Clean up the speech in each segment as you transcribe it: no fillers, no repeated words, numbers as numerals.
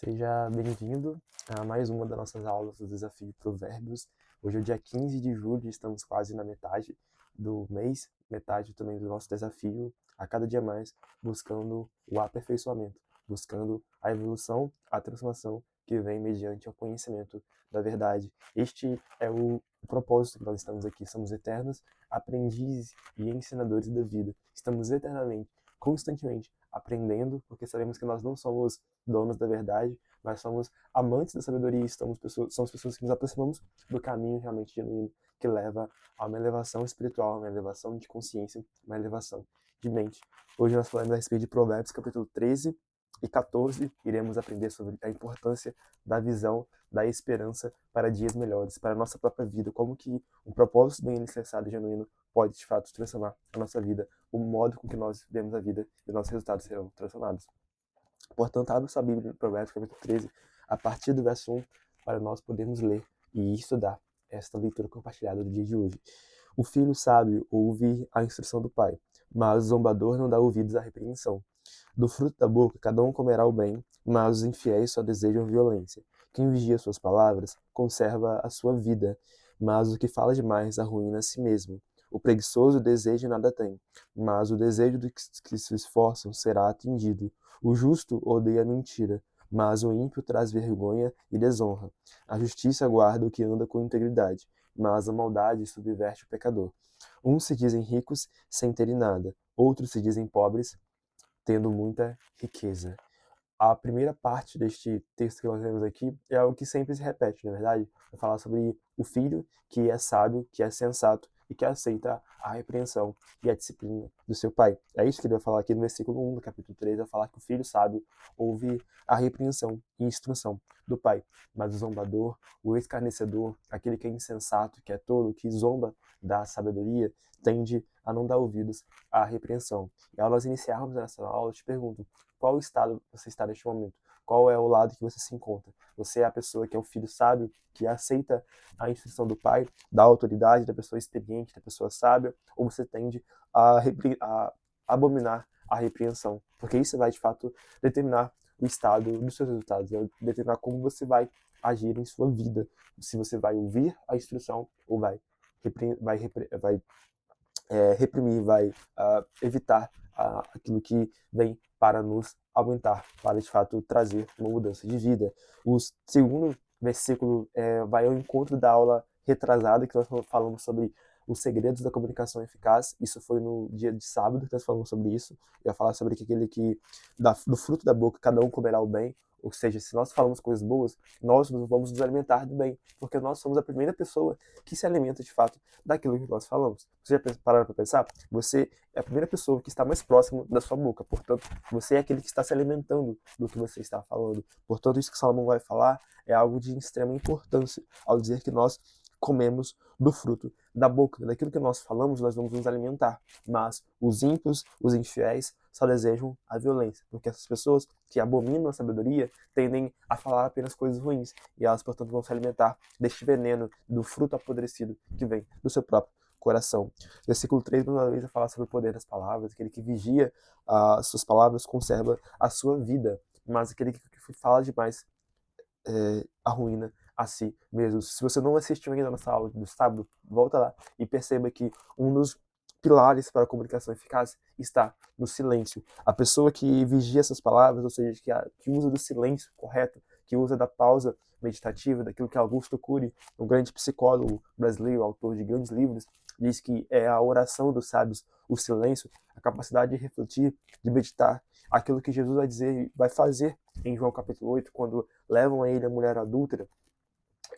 Seja bem-vindo a mais uma das nossas aulas do Desafio Provérbios. Hoje é o dia 15 de julho, estamos quase na metade do mês, metade também do nosso desafio, a cada dia mais, buscando o aperfeiçoamento, buscando a evolução, a transformação que vem mediante o conhecimento da verdade. Este é o propósito que nós estamos aqui, somos eternos aprendizes e ensinadores da vida. Estamos eternamente, constantemente aprendendo, porque sabemos que nós não somos donos da verdade, mas somos amantes da sabedoria e somos pessoas que nos aproximamos do caminho realmente genuíno, que leva a uma elevação espiritual, uma elevação de consciência, uma elevação de mente. Hoje nós falamos a respeito de Provérbios, capítulo 13 e 14, iremos aprender sobre a importância da visão, da esperança para dias melhores, para a nossa própria vida, como que um propósito bem alicerçado e genuíno pode, de fato, transformar a nossa vida, o modo com que nós vemos a vida e os nossos resultados serão transformados. Portanto, abra sua Bíblia no Provérbios, capítulo 13, a partir do verso 1, para nós podermos ler e estudar esta leitura compartilhada do dia de hoje. O filho sábio ouve a instrução do pai, mas o zombador não dá ouvidos à repreensão. Do fruto da boca cada um comerá o bem, mas os infiéis só desejam violência. Quem vigia suas palavras conserva a sua vida, mas o que fala demais arruína a si mesmo. O preguiçoso deseja e nada tem, mas o desejo dos que se esforçam será atingido. O justo odeia a mentira, mas o ímpio traz vergonha e desonra. A justiça guarda o que anda com integridade, mas a maldade subverte o pecador. Uns se dizem ricos sem terem nada, outros se dizem pobres tendo muita riqueza. A primeira parte deste texto que nós lemos aqui é algo que sempre se repete, na verdade. Vai falar sobre o filho que é sábio, que é sensato e que aceita a repreensão e a disciplina do seu pai. É isso que ele vai falar aqui no versículo 1 do capítulo 3, vai falar que o filho sábio ouve a repreensão e instrução do pai. Mas o zombador, o escarnecedor, aquele que é insensato, que é tolo, que zomba da sabedoria, tende a não dar ouvidos à repreensão. E ao nós iniciarmos essa aula, eu te pergunto, qual estado você está neste momento? Qual é o lado que você se encontra? Você é a pessoa que é o filho sábio, que aceita a instrução do pai, da autoridade, da pessoa experiente, da pessoa sábia, ou você tende a abominar a repreensão? Porque isso vai, de fato, determinar o estado dos seus resultados, vai determinar como você vai agir em sua vida, se você vai ouvir a instrução ou vai reprimir, vai evitar aquilo que vem para nos aumentar, para de fato trazer uma mudança de vida. O segundo versículo vai ao encontro da aula retrasada, que nós falamos sobre os segredos da comunicação eficaz. Isso foi no dia de sábado que nós falamos sobre isso. Eu ia falar sobre aquele que do fruto da boca cada um comerá o bem. Ou seja, se nós falamos coisas boas, nós vamos nos alimentar do bem, porque nós somos a primeira pessoa que se alimenta de fato daquilo que nós falamos. Você já pararam para pensar? Você é a primeira pessoa que está mais próximo da sua boca, portanto, você é aquele que está se alimentando do que você está falando. Portanto, isso que Salomão vai falar é algo de extrema importância ao dizer que nós comemos do fruto da boca. Daquilo que nós falamos, nós vamos nos alimentar. Mas os ímpios, os infiéis, só desejam a violência, porque essas pessoas que abominam a sabedoria tendem a falar apenas coisas ruins, e elas, portanto, vão se alimentar deste veneno, do fruto apodrecido que vem do seu próprio coração. Versículo 3, mais uma vez, vai falar sobre o poder das palavras. Aquele que vigia as suas palavras conserva a sua vida, mas aquele que fala demais arruína a si mesmo. Se você não assistiu ainda nossa aula do sábado, volta lá e perceba que um dos pilares para a comunicação eficaz está no silêncio. A pessoa que vigia essas palavras, ou seja, que usa do silêncio correto, que usa da pausa meditativa, daquilo que Augusto Cury, um grande psicólogo brasileiro, autor de grandes livros, diz que é a oração dos sábios, o silêncio, a capacidade de refletir, de meditar, aquilo que Jesus vai dizer, vai fazer em João capítulo 8, quando levam a ele a mulher adúltera,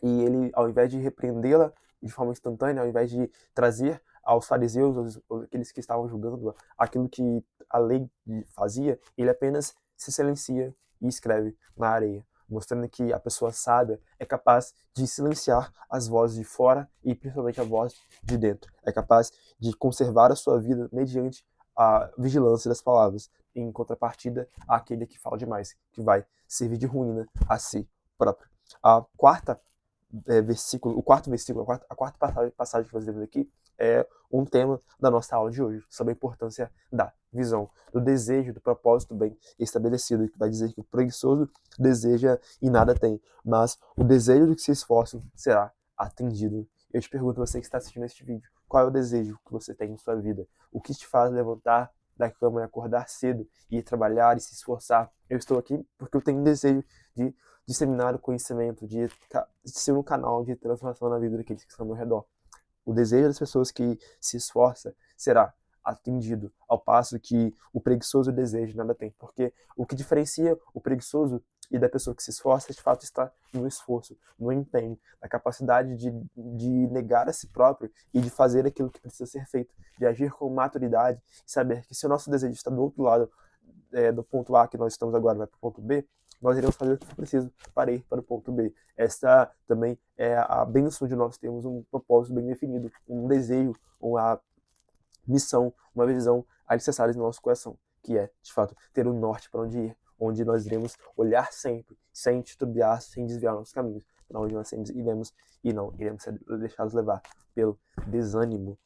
e ele, ao invés de repreendê-la de forma instantânea, ao invés de trazer aos fariseus, aqueles que estavam julgando aquilo que a lei fazia, ele apenas se silencia e escreve na areia, mostrando que a pessoa sábia é capaz de silenciar as vozes de fora e principalmente a voz de dentro. É capaz de conservar a sua vida mediante a vigilância das palavras, em contrapartida àquele que fala demais, que vai servir de ruína a si próprio. A quarta versículo, a quarta passagem que nós lemos aqui é um tema da nossa aula de hoje, sobre a importância da visão, do desejo, do propósito bem estabelecido, que vai dizer que o preguiçoso deseja e nada tem, mas o desejo do que se esforça será atendido. Eu te pergunto, você que está assistindo este vídeo, qual é o desejo que você tem em sua vida? O que te faz levantar da cama e acordar cedo e ir trabalhar e se esforçar? Eu estou aqui porque eu tenho um desejo de disseminar o conhecimento, de ser um canal de transformação na vida daqueles que estão ao meu redor. O desejo das pessoas que se esforça será atendido, ao passo que o preguiçoso deseja nada tem. Porque o que diferencia o preguiçoso e da pessoa que se esforça, de fato, está no esforço, no empenho, na capacidade de negar a si próprio e de fazer aquilo que precisa ser feito, de agir com maturidade e saber que se o nosso desejo está do outro lado do ponto A que nós estamos agora vai para o ponto B, nós iremos fazer o que for preciso para ir para o ponto B. Esta também é a bênção de nós termos um propósito bem definido, um desejo, uma missão, uma visão alicerçada no nosso coração, que é, de fato, ter um norte para onde ir, onde nós iremos olhar sempre, sem titubear, sem desviar nossos caminhos, para onde nós sempre iremos e não iremos ser deixados levar pelo desânimo.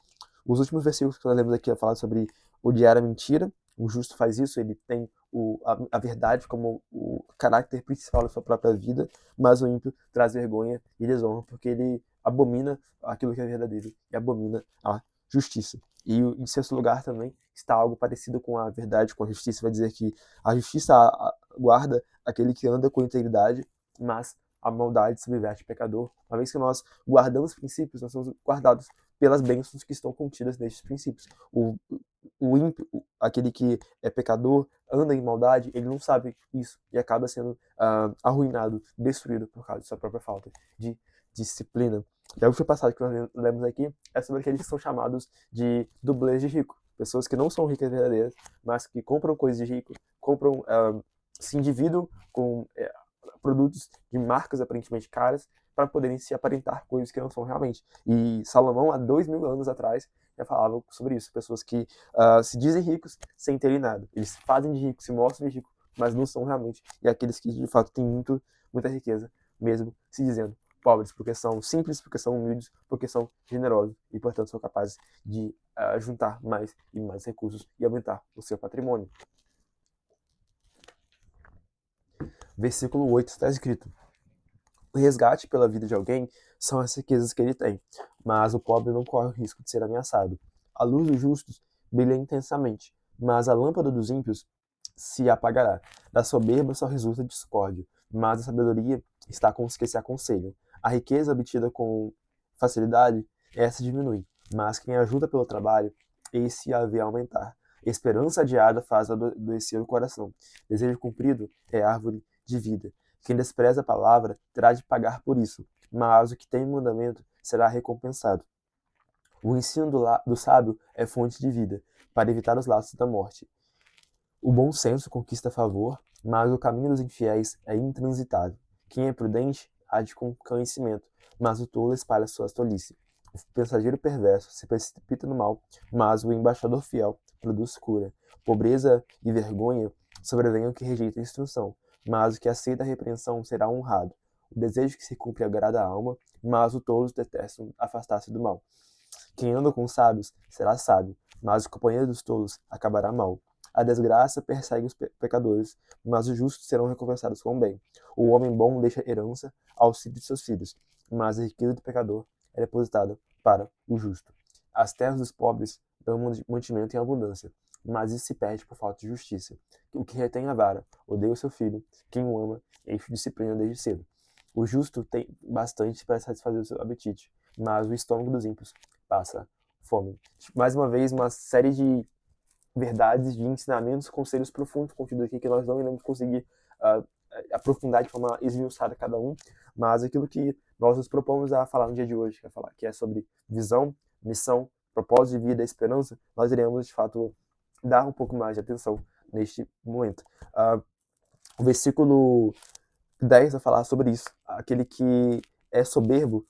Os últimos versículos que nós lemos aqui falam sobre odiar a mentira. O justo faz isso, ele tem a verdade como o caráter principal da sua própria vida, mas o ímpio traz vergonha e desonra, porque ele abomina aquilo que é verdadeiro e abomina a justiça. E em sexto lugar também está algo parecido com a verdade, com a justiça, vai dizer que a justiça guarda aquele que anda com integridade, mas a maldade subverte o pecador. Uma vez que nós guardamos princípios, nós somos guardados pelas bênçãos que estão contidas nestes princípios. O ímpio, aquele que é pecador, anda em maldade, ele não sabe isso e acaba sendo arruinado, destruído por causa de sua própria falta de disciplina. E a última passagem que nós lemos aqui é sobre aqueles que são chamados de dublês de rico. Pessoas que não são ricas verdadeiras, mas que compram coisas de rico, se endividam com produtos de marcas aparentemente caras para poderem se aparentar coisas que não são realmente. E Salomão, há 2000 anos atrás, já falava sobre isso. Pessoas que se dizem ricos sem terem nada. Eles se fazem de rico, se mostram de rico, mas não são realmente. E aqueles que, de fato, têm muita riqueza, mesmo se dizendo pobres, porque são simples, porque são humildes, porque são generosos e, portanto, são capazes de juntar mais e mais recursos e aumentar o seu patrimônio. Versículo 8 está escrito: o resgate pela vida de alguém são as riquezas que ele tem, mas o pobre não corre o risco de ser ameaçado. A luz dos justos brilha intensamente, mas a lâmpada dos ímpios se apagará. Da soberba só resulta discórdia, mas a sabedoria está com os que se aconselham. A riqueza obtida com facilidade, essa diminui, mas quem ajuda pelo trabalho, esse a vê aumentar. Esperança adiada faz adoecer o coração. Desejo cumprido é árvore de vida. Quem despreza a palavra terá de pagar por isso, mas o que tem mandamento será recompensado. O ensino do sábio é fonte de vida, para evitar os laços da morte. O bom senso conquista favor, mas o caminho dos infiéis é intransitável. Quem é prudente age com conhecimento, mas o tolo espalha suas tolices. O mensageiro perverso se precipita no mal, mas o embaixador fiel produz cura. Pobreza e vergonha sobrevêm ao que rejeita a instrução, mas o que aceita a repreensão será honrado. O desejo que se cumpre agrada a alma, mas o tolo detesta afastar-se do mal. Quem anda com sábios será sábio, mas o companheiro dos tolos acabará mal. A desgraça persegue os pecadores, mas os justos serão recompensados com o bem. O homem bom deixa herança aos filhos de seus filhos, mas a riqueza do pecador é depositada para o justo. As terras dos pobres dão mantimento em abundância, mas isso se perde por falta de justiça. O que retém a vara odeia o seu filho, quem o ama enche disciplina desde cedo. O justo tem bastante para satisfazer o seu apetite, mas o estômago dos ímpios passa fome. Mais uma vez, uma série de verdades, de ensinamentos, conselhos profundos contidos aqui que nós não iremos conseguir aprofundar de forma esmiuçada cada um, mas aquilo que nós nos propomos a falar no dia de hoje, que é sobre visão, missão, propósito de vida, esperança, nós iremos de fato dar um pouco mais de atenção neste momento. O versículo 10 vai falar sobre isso, aquele que é soberbo,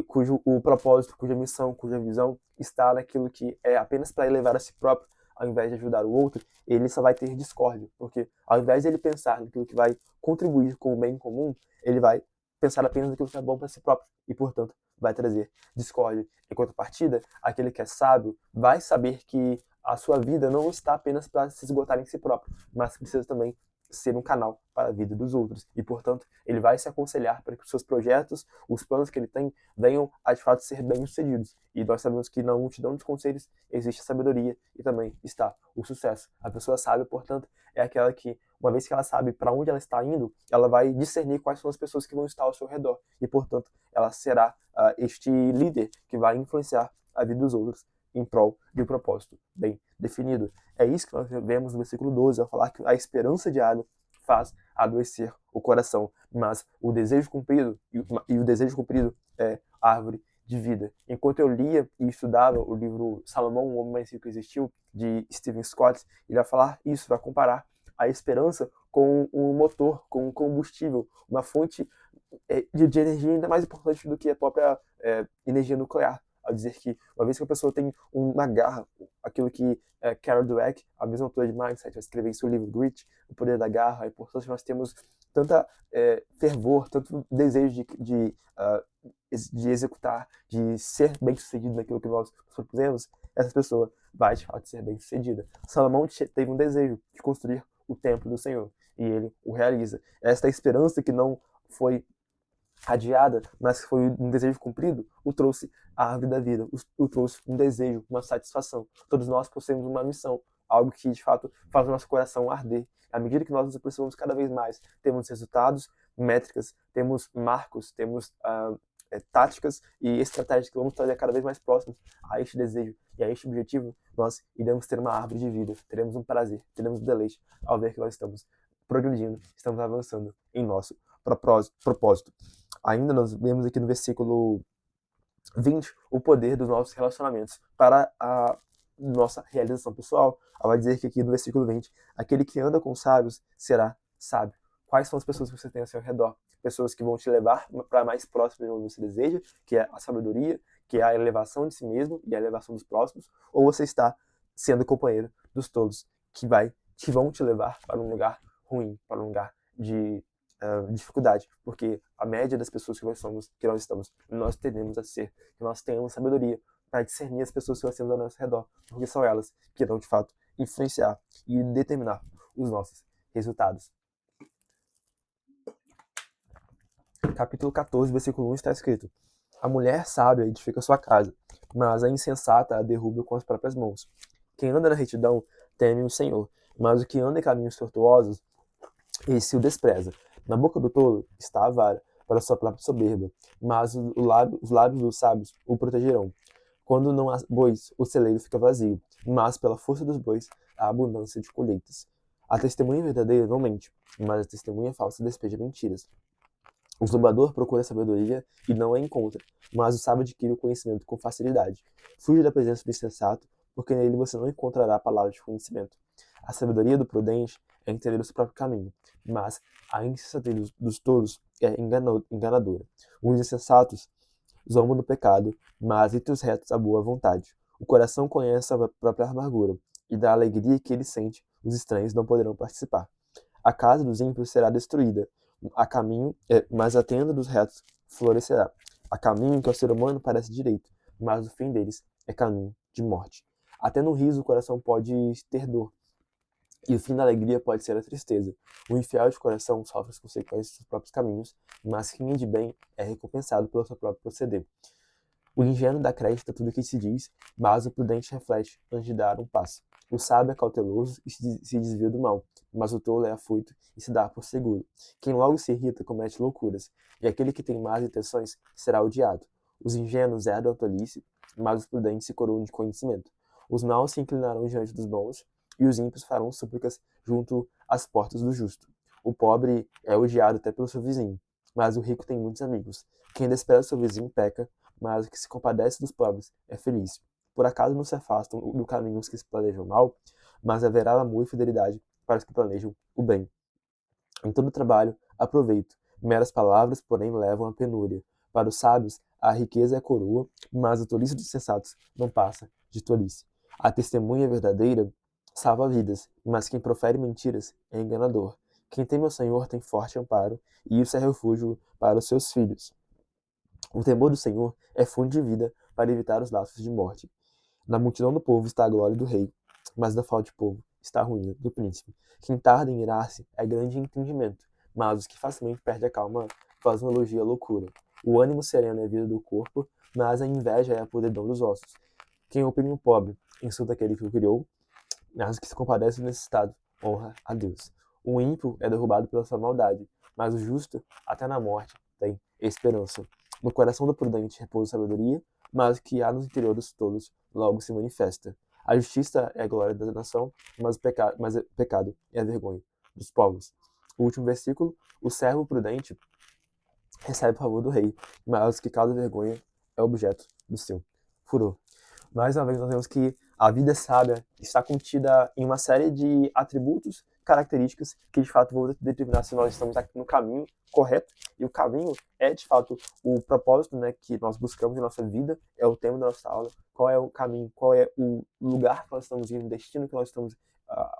cujo o propósito, cuja missão, cuja visão está naquilo que é apenas para elevar a si próprio, ao invés de ajudar o outro, ele só vai ter discórdia, porque ao invés de ele pensar naquilo que vai contribuir com o bem comum, ele vai pensar apenas naquilo que é bom para si próprio e, portanto, vai trazer discórdia. Em contrapartida, aquele que é sábio vai saber que a sua vida não está apenas para se esgotar em si próprio, mas precisa também ser um canal para a vida dos outros. E, portanto, ele vai se aconselhar para que os seus projetos, os planos que ele tem, venham a, de fato, ser bem-sucedidos. E nós sabemos que na multidão dos conselhos existe a sabedoria e também está o sucesso. A pessoa sábia, portanto, é aquela que, uma vez que ela sabe para onde ela está indo, ela vai discernir quais são as pessoas que vão estar ao seu redor. E, portanto, ela será este líder que vai influenciar a vida dos outros em prol de um propósito bem definido. É isso que nós vemos no versículo 12, ao falar que a esperança de Ada faz adoecer o coração, mas o desejo cumprido, e o desejo cumprido é árvore de vida. Enquanto eu lia e estudava o livro Salomão, o Homem Mais Rico que Existiu, de Stephen Scott, ele vai falar isso, vai comparar a esperança com um motor, com um combustível, uma fonte de energia ainda mais importante do que a própria energia nuclear. Ao dizer que, uma vez que a pessoa tem uma garra, aquilo que Carol Dweck, a mesma autora de Mindset, vai escrever em seu livro Grit, O Poder da Garra, a importância de nós temos tanta fervor, tanto desejo de executar, de ser bem-sucedido naquilo que nós propusemos, essa pessoa vai, de fato, ser bem-sucedida. Salomão teve um desejo de construir o templo do Senhor, e ele o realiza. Esta esperança que não foi adiada, mas que foi um desejo cumprido, o trouxe à árvore da vida, o trouxe um desejo, uma satisfação. Todos nós possuímos uma missão, algo que de fato faz o nosso coração arder. À medida que nós nos aproximamos cada vez mais, temos resultados, métricas, temos marcos, temos táticas e estratégias que vamos trazer cada vez mais próximos a este desejo e a este objetivo, nós iremos ter uma árvore de vida, teremos um prazer, teremos um deleite ao ver que nós estamos progredindo, estamos avançando em nosso propósito. Ainda nós vemos aqui no versículo 20 o poder dos nossos relacionamentos para a nossa realização pessoal. Ela vai dizer que aqui no versículo 20, aquele que anda com sábios será sábio. Quais são as pessoas que você tem ao seu redor? Pessoas que vão te levar para mais próximo de onde você deseja, que é a sabedoria, que é a elevação de si mesmo e a elevação dos próximos, ou você está sendo companheiro dos tolos, que vão te levar para um lugar ruim, para um lugar de dificuldade, porque a média das pessoas que nós estamos, nós tendemos a ser, que nós tenhamos sabedoria para discernir as pessoas que nós temos ao nosso redor, porque são elas que irão, de fato, influenciar e determinar os nossos resultados. Capítulo 14, versículo 1 está escrito: a mulher sábia edifica sua casa, mas a insensata a derruba com as próprias mãos. Quem anda na retidão teme o Senhor, mas o que anda em caminhos tortuosos, esse o despreza. Na boca do tolo está a vara, para sua própria soberba, mas os lábios dos sábios o protegerão. Quando não há bois, o celeiro fica vazio, mas pela força dos bois há abundância de colheitas. A testemunha verdadeira não mente, mas a testemunha falsa despeja mentiras. O zombador procura sabedoria e não a encontra, mas o sábio adquire o conhecimento com facilidade. Fuja da presença do insensato, porque nele você não encontrará palavras de conhecimento. A sabedoria do prudente é entender o seu próprio caminho, mas a insensatez dos tolos é enganadora. Os insensatos zombam do pecado, mas entre os retos a boa vontade. O coração conhece a própria amargura, e da alegria que ele sente, os estranhos não poderão participar. A casa dos ímpios será destruída, mas a tenda dos retos florescerá. Há caminho que ao ser humano parece direito, mas o fim deles é caminho de morte. Até no riso o coração pode ter dor, e o fim da alegria pode ser a tristeza. O infiel de coração sofre as consequências dos seus próprios caminhos, mas quem é de bem é recompensado pelo seu próprio proceder. O ingênuo dá crédito a tudo que se diz, mas o prudente reflete antes de dar um passo. O sábio é cauteloso e se desvia do mal, mas o tolo é afoito e se dá por seguro. Quem logo se irrita comete loucuras, e aquele que tem más intenções será odiado. Os ingênuos herdam a tolice, mas os prudentes se coroam de conhecimento. Os maus se inclinarão diante dos bons, e os ímpios farão súplicas junto às portas do justo. O pobre é odiado até pelo seu vizinho, mas o rico tem muitos amigos. Quem despreza seu vizinho peca, mas o que se compadece dos pobres é feliz. Por acaso não se afastam do caminho os que se planejam mal, mas haverá amor e fidelidade para os que planejam o bem. Em todo trabalho, aproveito. Meras palavras, porém, levam à penúria. Para os sábios, a riqueza é a coroa, mas a tolice dos sensatos não passa de tolice. A testemunha verdadeira salva vidas, mas quem profere mentiras é enganador. Quem teme ao Senhor tem forte amparo, e isso é refúgio para os seus filhos. O temor do Senhor é fonte de vida para evitar os laços de morte. Na multidão do povo está a glória do rei, mas na falta de povo está a ruína do príncipe. Quem tarda em irar-se é grande em entendimento, mas os que facilmente perdem a calma fazem um elogio à loucura. O ânimo sereno é a vida do corpo, mas a inveja é a podridão dos ossos. Quem oprime o pobre insulta aquele que o criou, mas os que se compadecem do necessitado honra a Deus. O ímpio é derrubado pela sua maldade, mas o justo, até na morte, tem esperança. No coração do prudente repousa a sabedoria, mas o que há no interior dos tolos logo se manifesta. A justiça é a glória da nação, mas o pecado é a vergonha dos povos. O último versículo: o servo prudente recebe o favor do rei, mas o que causa vergonha é objeto do seu furor. Mais uma vez, nós vemos que a vida sábia está contida em uma série de atributos, características que de fato vão determinar se nós estamos no caminho correto. E o caminho é de fato o propósito, né, que nós buscamos em nossa vida, é o tema da nossa aula. Qual é o caminho, qual é o lugar que nós estamos indo, o destino que nós estamos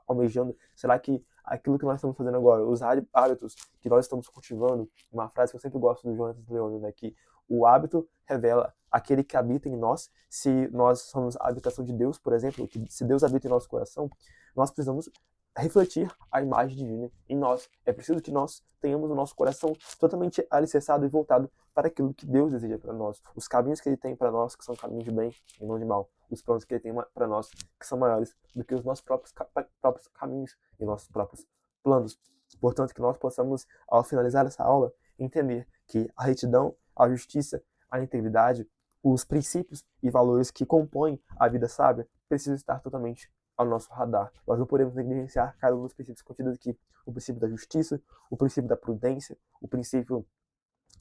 almejando? Será que aquilo que nós estamos fazendo agora, os hábitos que nós estamos cultivando, uma frase que eu sempre gosto do Jonathan Leone, né, que o hábito revela aquele que habita em nós. Se nós somos a habitação de Deus, por exemplo, se Deus habita em nosso coração, nós precisamos refletir a imagem divina em nós. É preciso que nós tenhamos o nosso coração totalmente alicerçado e voltado para aquilo que Deus deseja para nós. Os caminhos que Ele tem para nós, que são caminhos de bem e não de mal. Os planos que Ele tem para nós, que são maiores do que os nossos próprios caminhos e nossos próprios planos. Portanto, que nós possamos, ao finalizar essa aula, entender que a retidão, a justiça, a integridade, os princípios e valores que compõem a vida sábia precisam estar totalmente ao nosso radar. Nós não podemos negligenciar cada um dos princípios contidos aqui. O princípio da justiça, o princípio da prudência, o princípio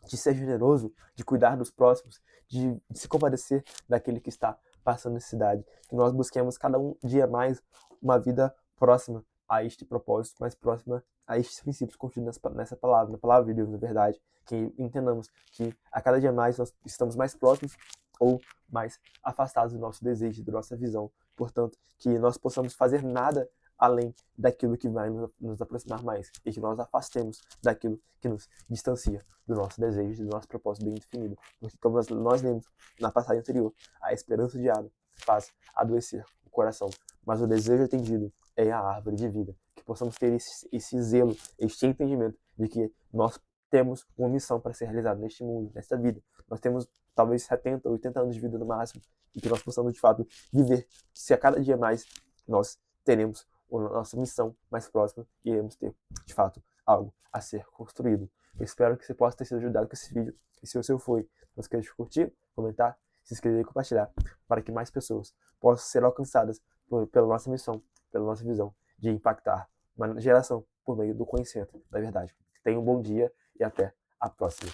de ser generoso, de cuidar dos próximos, de se compadecer daquele que está passando necessidade. Que nós busquemos cada um dia mais uma vida próxima a este propósito, mais próxima a estes princípios contidos nessa palavra, na palavra de Deus, na verdade. Que entendamos que a cada dia mais nós estamos mais próximos ou mais afastados do nosso desejo, da nossa visão. Portanto, que nós possamos fazer nada além daquilo que vai nos aproximar mais e que nós afastemos daquilo que nos distancia do nosso desejo, do nosso propósito bem definido. Porque, como nós lemos na passagem anterior, a esperança diária faz adoecer o coração, mas o desejo atendido é a árvore de vida. Que possamos ter esse zelo, este entendimento de que nós temos uma missão para ser realizada neste mundo, nesta vida. Nós temos talvez 70, 80 anos de vida no máximo, e que nós possamos de fato viver, se a cada dia mais nós teremos a nossa missão mais próxima e iremos ter de fato algo a ser construído. Eu espero que você possa ter sido ajudado com esse vídeo, e se o seu foi, não esqueça de curtir, comentar, se inscrever e compartilhar, para que mais pessoas possam ser alcançadas pela nossa missão, pela nossa visão de impactar uma geração por meio do conhecimento da verdade. Tenha um bom dia e até a próxima.